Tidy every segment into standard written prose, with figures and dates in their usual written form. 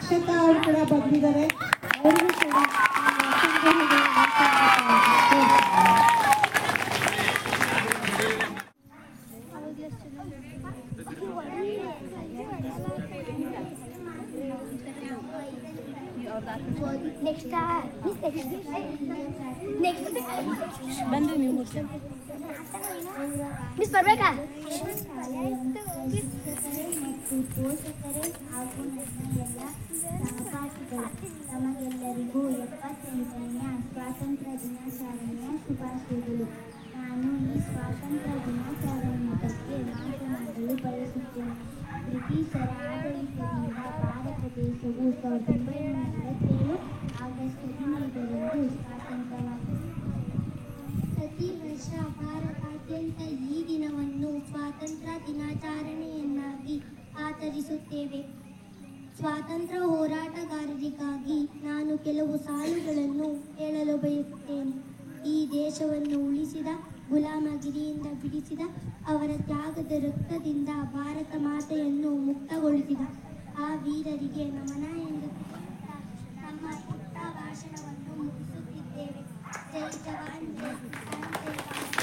ಅಕ್ಷತಾ ಅವರು ಕೂಡ ಬಂದಿದ್ದಾರೆ. ಅವ್ರಿಗೂ ಕೂಡ ಬಂದು ನೀವು ಮಿಸ್ ಬರ್ಬೇಕಾ? ಮತ್ತು ಪೋಷಕರೇ ಹಾಗೂ ನನ್ನ ಎಲ್ಲ ಸಹಪಾಠಿಗಳು ತಮಗೆಲ್ಲರಿಗೂ 78ನೇ ಸ್ವಾತಂತ್ರ್ಯ ದಿನಾಚರಣೆಯ ಶುಭಾಶಯಗಳು. ನಾನು ಈ ಸ್ವಾತಂತ್ರ್ಯ ದಿನಾಚರಣೆಯ ಬಗ್ಗೆ ಮಾತನಾಡಲು ಬಯಸುತ್ತೇನೆ. ಬ್ರಿಟಿಷರ ಆಡಳಿತದಿಂದ ಭಾರತ ದೇಶವು 1947 ಆಗಸ್ಟ್ 15ರಂದು ಸ್ವಾತಂತ್ರ್ಯವಾಗಿದೆ. ಪ್ರತಿ ವರ್ಷ ಭಾರತಾದ್ಯಂತ ಈ ದಿನವನ್ನು ಸ್ವಾತಂತ್ರ್ಯ ದಿನಾಚರಣೆಯನ್ನಾಗಿ ಆಚರಿಸುತ್ತೇವೆ. ಸ್ವಾತಂತ್ರ್ಯ ಹೋರಾಟಗಾರರಿಗಾಗಿ ನಾನು ಕೆಲವು ಸಾಲುಗಳನ್ನು ಹೇಳಲು ಬಯಸುತ್ತೇನೆ. ಈ ದೇಶವನ್ನು ಉಳಿಸಿದ, ಗುಲಾಮಗಿರಿಯಿಂದ ಬಿಡಿಸಿದ, ಅವರ ತ್ಯಾಗದ ರಕ್ತದಿಂದ ಭಾರತ ಮಾತೆಯನ್ನು ಮುಕ್ತಗೊಳಿಸಿದ ಆ ವೀರರಿಗೆ ನಮನ ಎಂದು ನಮ್ಮ ಪುಟ್ಟ ಭಾಷಣವನ್ನು ಮುಗಿಸುತ್ತಿದ್ದೇವೆ. ಜೈ ಜವಾನ್, ಜೈ ಕಿಸಾನ್, ಜೈ Bharat.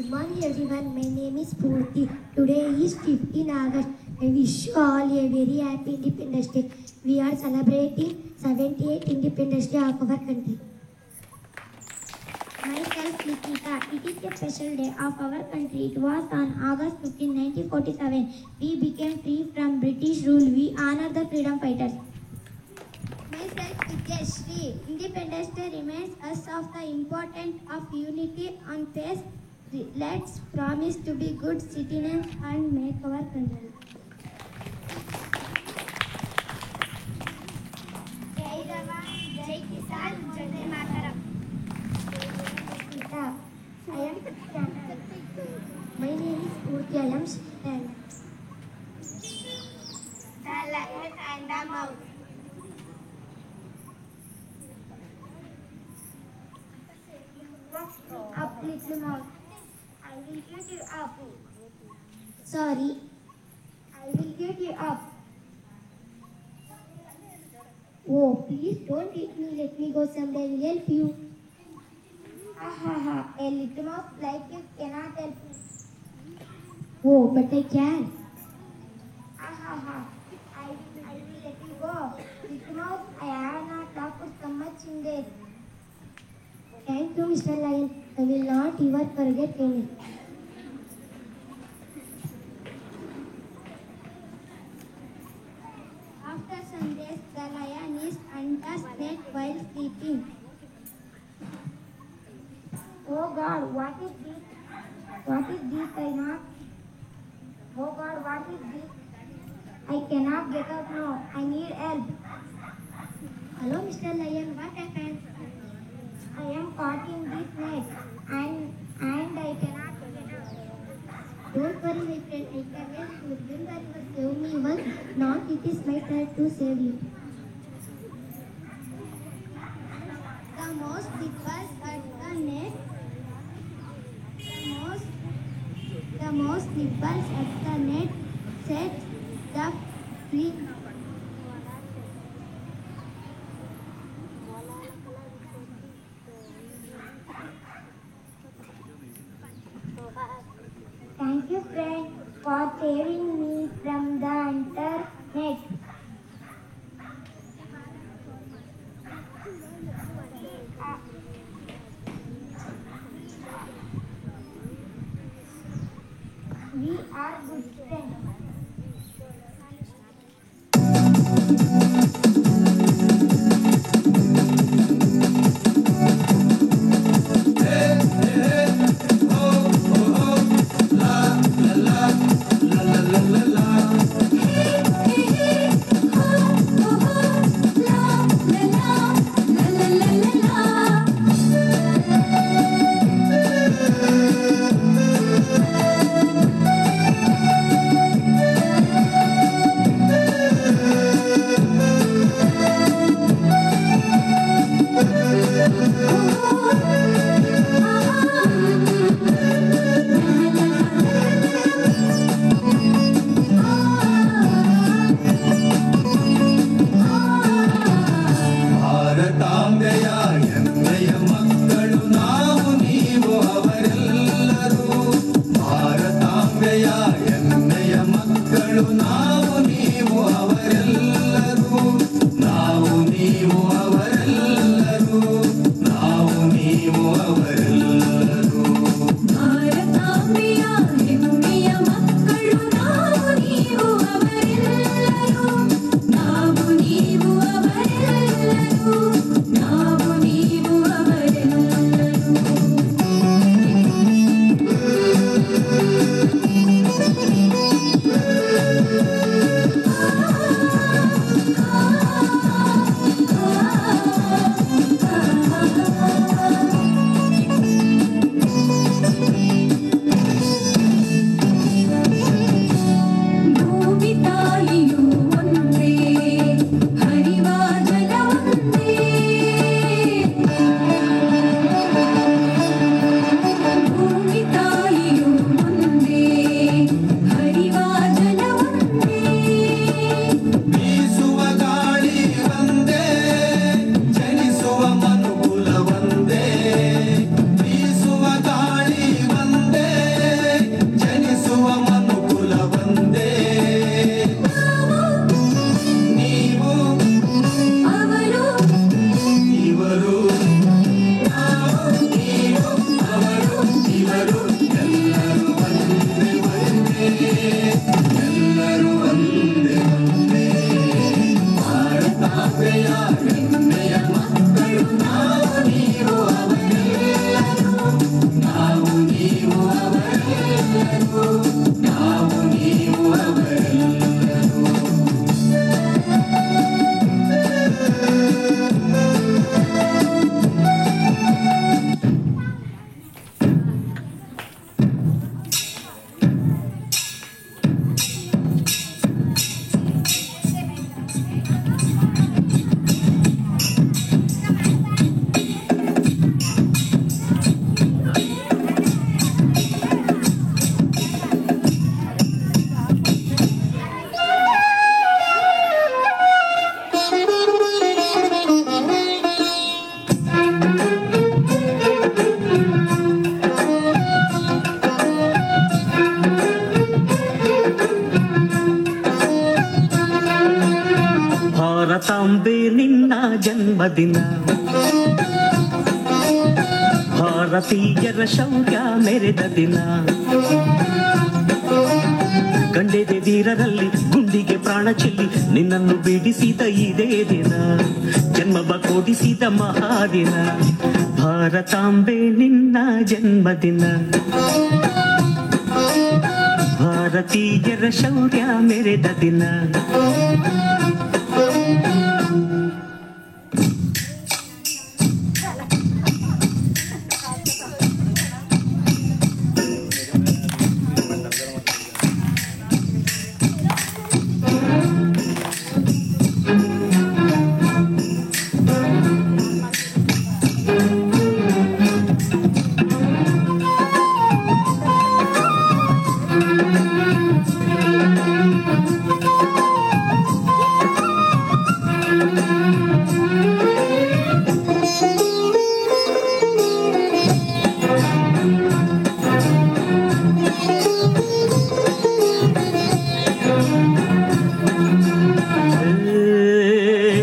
Good morning everyone, my name is Purti. Today is 15 August. I wish you all a very happy Independence Day. We are celebrating 78th Independence Day of our country. Myself Nikita. It is a special day of our country. It was on August 15, 1947. We became free from British rule. We honor the freedom fighters. Myself Vidyashri. Independence Day reminds us of the importance of unity and peace. Let's promise to be good citizens and make our country. Jai Jawan, Jai Kisan, Jai Mataram. I am My name is Purti. I am Stan. The lion and the mouse. Up, little mouse. I will get you up. Sorry. I will get you up. Oh, please don't hit me. Let me go someday. I will help you. Ha ha ha. A little mouse like you cannot help me. Oh, but I can. Ha ha ha. I will let you go. Little mouse, I have not talked so much in there. Thank you, Mr. Lion. I will not ever forget any. After some days, the lion is under snake while sleeping. Oh God, what is this? What is this? Oh God, what is this? I cannot get up now. I need help. Hello, Mr. Lion. What happened? I am caught in this net and I cannot get out. Don't worry, my friend. I can help you. Remember, you saved me once. Now it is my turn to save you. The most nippers at the net. The most nippers at the net set the free. Thank you, friend, for saving me from the internet. We are good friends. ಭಾರತಾಂಬೆಯ ಹೆಮ್ಮೆಯ ಮಕ್ಕಳು ನಾವು ನೀವು ಅವರೆಲ್ಲರೂ, ನಾವು ನೀವು ಅವರೆಲ್ಲರೂ, ನಾವು ನೀವು ಅವರೆಲ್ಲರೂ. ಭಾರತಾಂಬೆಯ ಹೆಮ್ಮೆಯ ಮಕ್ಕಳು ನಾವು ನೀವು ಅವರೆಲ್ಲರೂ, ನಾವು ನೀವು ಅವರೆಲ್ಲರೂ, ನಾವು ನೀವು ಅವರೆಲ್ಲರೂ. ಭೂಮಿ ತಾಯಿಯು ಒಂದೇ, ಹರಿವ ಜಲ ಒಂದೇ. ಭೂಮಿ ತಾಯಿಯು ಒಂದೇ, ಹರಿವ ಜಲ ಒಂದೇ. ಬೀಸುವ ಗಾಳಿ ಒಂದೇ, ಜನಿಸುವ ಮನುಕುಲ ಒಂದೇ. ಬೀಸುವ ಗಾಳಿ ಒಂದೇ, ಜನಿಸುವ ಮನುಕುಲ ಒಂದೇ. ನೀವು ಅವರು ಇವರು, ನಾವು ನೀವು ಅವರು ಇವರು, ಎಲ್ಲರೂ ಒಂದೇ ಒಂದೇ, ಎಲ್ಲರೂ ಒಂದೇ ಒಂದೇ. ಭಾರತಾಂಬೆಯ ಹೆಮ್ಮೆಯ ಮಕ್ಕಳು ನಾವು ನೀವು ಅವರೆಲ್ಲರೂ, ನಾವು ನೀವು ಅವರೆಲ್ಲರೂ, ನಾವು ನೀವು ಅವರೆಲ್ಲರೂ. ಭಾರತಾಂಬೆ ನಿನ್ನ ಜನ್ಮದಿನ, ಭಾರತೀಯರ ಶೌರ್ಯ ಮೆರೆದ ದಿನ. ಗಂಡೆದೆ ವೀರರಲ್ಲಿ ಗುಂಡಿಗೆ ಪ್ರಾಣ ಚೆಲ್ಲಿ ನಿನ್ನನ್ನು ಬಿಡಿಸಿದ ಇದೇ ದಿನ, ಜನ್ಮ ಕೊಡಿಸಿದ ಮಹಾದಿನ. ಭಾರತಾಂಬೆ ನಿನ್ನ ಜನ್ಮದಿನ, ಭಾರತೀಯರ ಶೌರ್ಯ ಮೆರೆದ ದಿನ.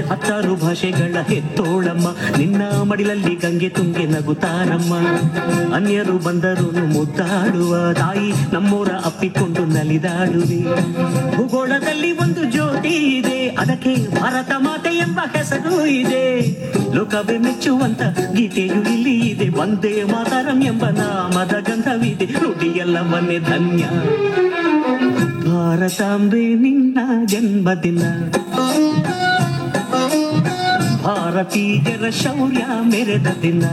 ಹತ್ತಾರು ಭಾಷೆಗಳ ಹೆತ್ತೋಳಮ್ಮ, ನಿನ್ನ ಮಡಿಲಲ್ಲಿ ಗಂಗೆ ತುಂಗೆ ನಗುತ್ತಾನಮ್ಮ. ಅನ್ಯರು ಬಂದರು ಮುದ್ದಾಡುವ ತಾಯಿ, ನಮ್ಮೋರ ಅಪ್ಪಿಕೊಂಡು ನಲಿದಾಡುವೆ. ಭೂಗೋಳದಲ್ಲಿ ಒಂದು ಜ್ಯೋತಿ ಇದೆ, ಅದಕ್ಕೆ ಭಾರತ ಮಾತೆ ಎಂಬ ಹೆಸರು ಇದೆ. ಲೋಕವೇ ಮೆಚ್ಚುವಂತ ಗೀತೆಯು ಇಲ್ಲಿ ಇದೆ, ವಂದೇ ಮಾತರಂ ಎಂಬ ನಾಮದ ಗಂಧವಿದೆ. ನುಡಿಯೆಲ್ಲವನ್ನೇ ಧನ್ಯ. ಭಾರತಾಂಬೆ ನಿನ್ನ ಜನ್ಮದಿನ, ಭಾರತೀಯರ ಶೌರ್ಯ ಮೆರೆದ ದಿನ.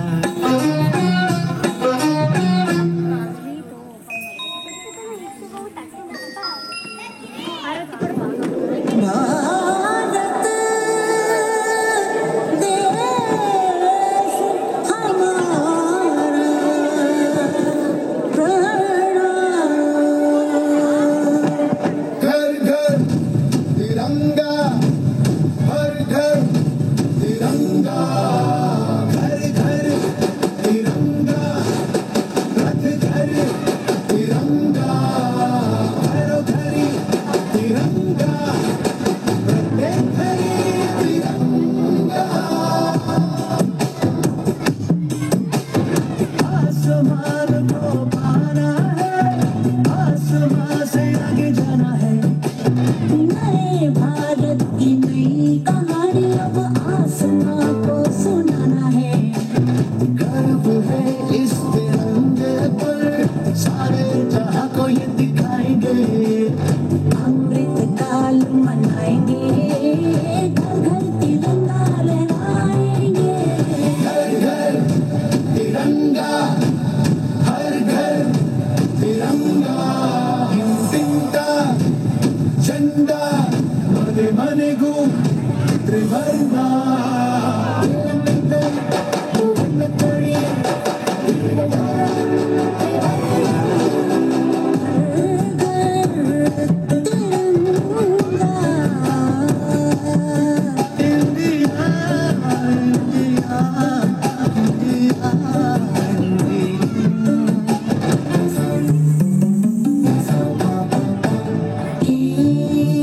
घर घर तिरंगा, घर घर तिरंगा. से आगे जाना है। नए भारत की नई कहानी अब आसमां को सुनाना है। गर्व है इस तिरंगे पर, सारे जहां को ये दिखाएंगे। अमृत काल मनाएंगे, घर घर तिरंगा लहराएंगे। घर घर तिरंगा, हर घर तिरंगा। हिंदिंदा झंडा मने मनेगु त्रिवर्णा।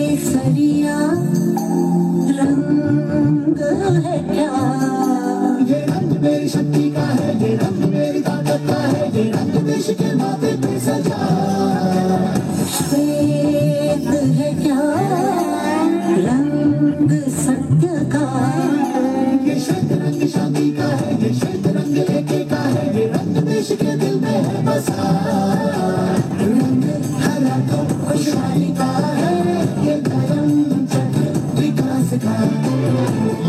केसरिया रंग है क्या? ये रंग मेरी शक्ति का है, ये रंग मेरी ताकत का है, ये रंग देश के माथे पे सजा। श्वेत है क्या रंग सत्य का? ये श्वेत रंग शांति का है, ये श्वेत रंग एके का है, ये रंग देश के दिल में है बसा। रंग हरा तो खुशहाली का है, ये धर्म चक्र विकास का।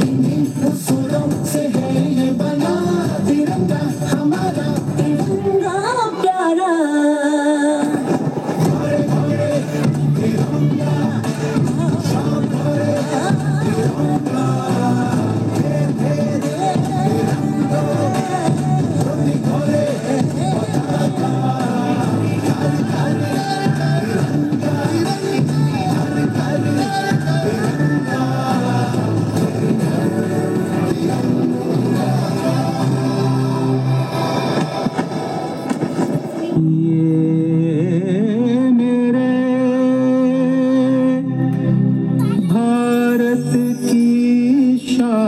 इन्हीं उसूलों से है ये बना तिरंगा हमारा। तिरंगा प्यारा ये मेरे भारत की शान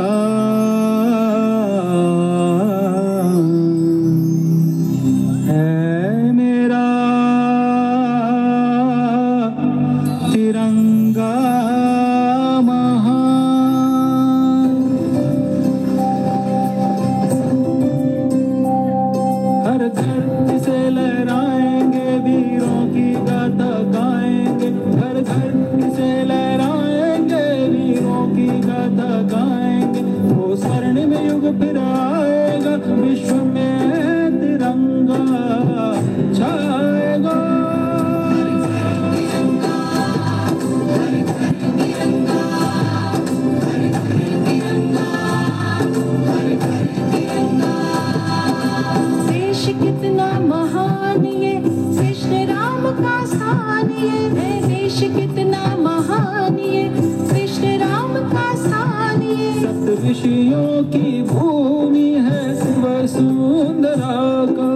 है, मेरा तिरंगा महान। हर घर से लहराएंगे वीरों की गाथा गाएंगे। घर घर से लहराएंगे वीरों की गाथा गाएंगे। वो स्वर्णिम युग फिर आएगा, विश्व में तिरंगा छाएगा। देश कितना महान ये कृष्ण राम का स्थान ये है। देश कितना महान ये कृष्ण राम का स्थान ये। सप्त ऋषियों की भूमि है, वसुंधरा का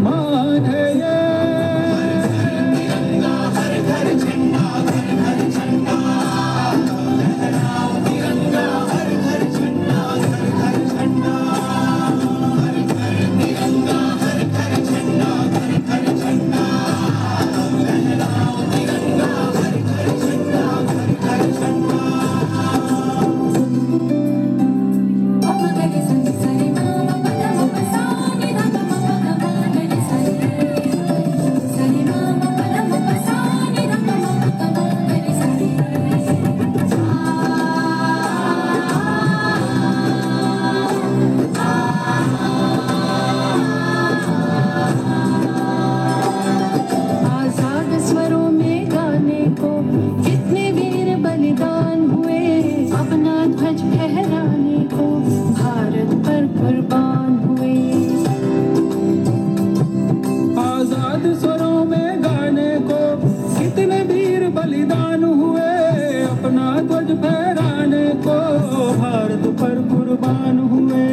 मान है ये। आजाद स्वरों में गाने को कितने वीर बलिदान हुए। अपना ध्वज फहराने को भारत पर कुर्बान हुए। आजाद स्वरों में गाने को कितने वीर बलिदान हुए। अपना ध्वज फहराने को भारत पर कुर्बान हुए।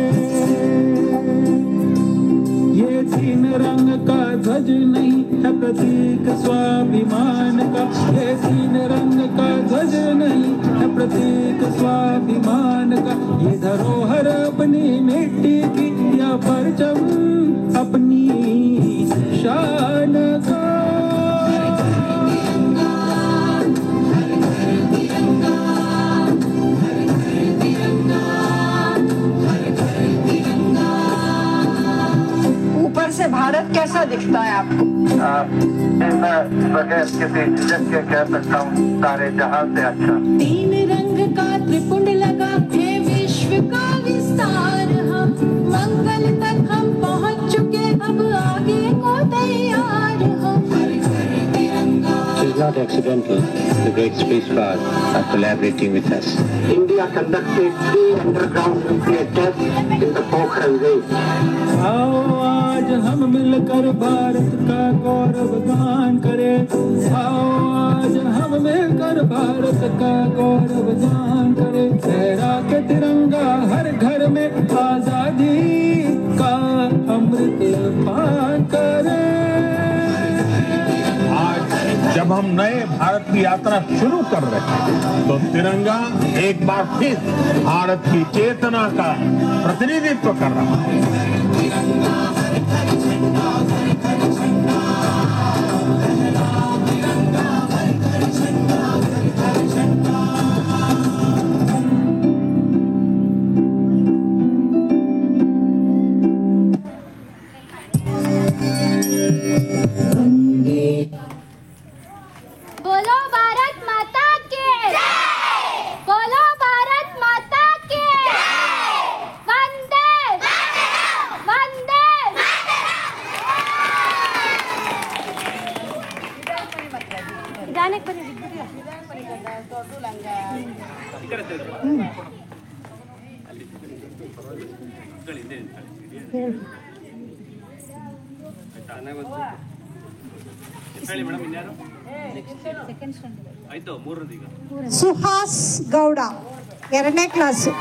ये तीन रंग का ध्वज नहीं है प्रतीक स्वाभिमान का। ये तीन रंग का ध्वज नहीं है प्रतीक स्वाभिमान का। ये धरोहर अपनी मिट्टी की या परचम अपनी शान का। कैसा दिखता है आपको? मैं बगैर किसी झिझक के कह सकता हूँ सारे जहां से अच्छा। 3 रंग का त्रिपुंड लगा है विश्व का विस्तार, हम मंगल तक हम पहुँच चुके, अब आगे को तैयार हम। It is not accidental the great space powers are collaborating with us. India conducted 3 underground nuclear tests in the Pokhran Waste. आओ आज हम मिलकर भारत का गौरव गान करें, आओ आज हम मिलकर भारत का गौरव गान करें। लहरा के तिरंगा हर घर में आजादी का अमृत पान करें। आज जब हम नए भारत की यात्रा शुरू कर रहे हैं तो तिरंगा एक बार फिर भारत की चेतना का प्रतिनिधित्व कर रहा है। बोलो भारत माता की बोलो भारत माता की वंदे वंदे। ಸುಹಾಸ್ ಗೌಡ 2ನೇ ಕ್ಲಾಸು.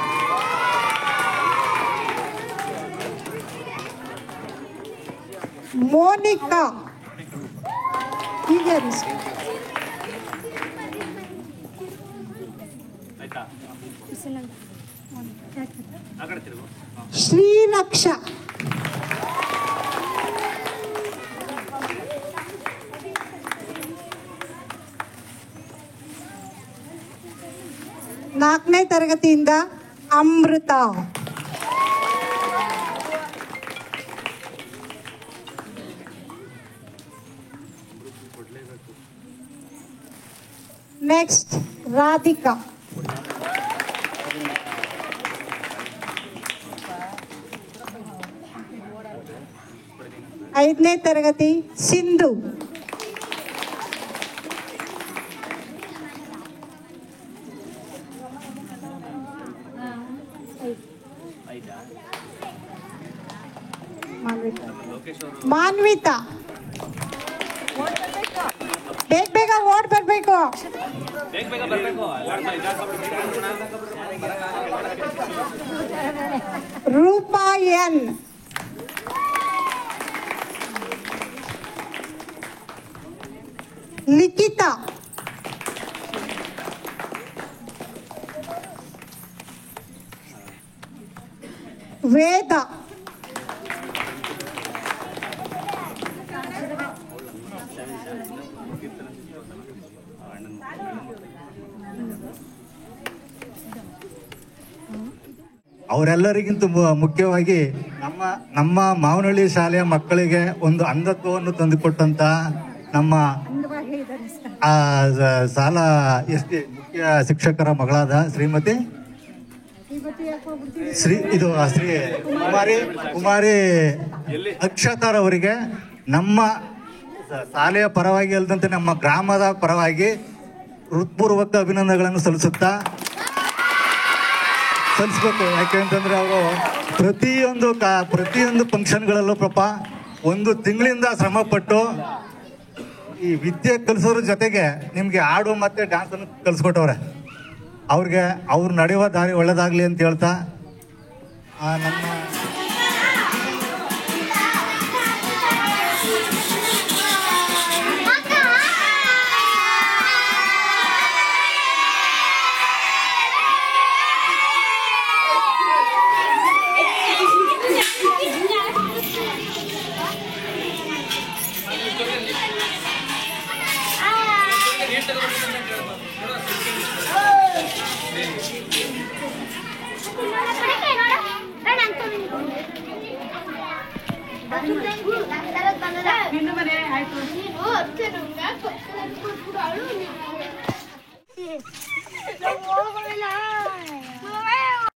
ಮೋನಿಕಾ ಹೀಗೆ ಶ್ರೀರಕ್ಷಾ ನಾಲ್ಕನೇ ತರಗತಿಯಿಂದ ಅಮೃತ. ನೆಕ್ಸ್ಟ್ ರಾಧಿಕಾ. ಐದನೇ ತರಗತಿ ಸಿಂಧು. ಮಾನ್ವಿತಾ ಬೇಗ ಬೇಗ ಓಡ್ ಬರ್ಬೇಕು. ರೂಪಾ ಎನ್. ಲಿಖಿತಾ. ವೇದ. ಅವರೆಲ್ಲರಿಗಿಂತ ಮುಖ್ಯವಾಗಿ ನಮ್ಮ ಮಾವನಹಳ್ಳಿ ಶಾಲೆಯ ಮಕ್ಕಳಿಗೆ ಒಂದು ಅಂಧತ್ವವನ್ನು ತಂದುಕೊಟ್ಟಂತ ನಮ್ಮ ಶಾಲಾ ಮುಖ್ಯ ಶಿಕ್ಷಕರ ಮಗಳಾದ ಶ್ರೀಮತಿ ಶ್ರೀ ಕುಮಾರಿ ಅಕ್ಷತಾರವರಿಗೆ ನಮ್ಮ ಶಾಲೆಯ ಪರವಾಗಿ ಅಲ್ಲದಂತೆ ನಮ್ಮ ಗ್ರಾಮದ ಪರವಾಗಿ ಹೃತ್ಪೂರ್ವಕ ಅಭಿನಂದನೆಗಳನ್ನು ಸಲ್ಲಿಸ್ಬೇಕು. ಯಾಕೆಂತಂದ್ರೆ ಅವರು ಪ್ರತಿಯೊಂದು ಫಂಕ್ಷನ್ಗಳಲ್ಲೂ ಪಾಪ 1 ತಿಂಗಳಿಂದ ಶ್ರಮ ಪಟ್ಟು ಈ ವಿದ್ಯೆ ಕಲಿಸೋದ್ರ ಜೊತೆಗೆ ನಿಮ್ಗೆ ಹಾಡು ಮತ್ತೆ ಡ್ಯಾನ್ಸ್ ಅನ್ನು ಕಲಿಸ್ಕೊಟ್ಟವ್ರೆ. ಅವ್ರಿಗೆ ಅವ್ರು ನಡೆಯುವ ದಾರಿ ಒಳ್ಳೇದಾಗ್ಲಿ ಅಂತ ಹೇಳ್ತಾ ನಮ್ಮ ಅದು ಕೊಟ್ಬಿಡು ಅಳು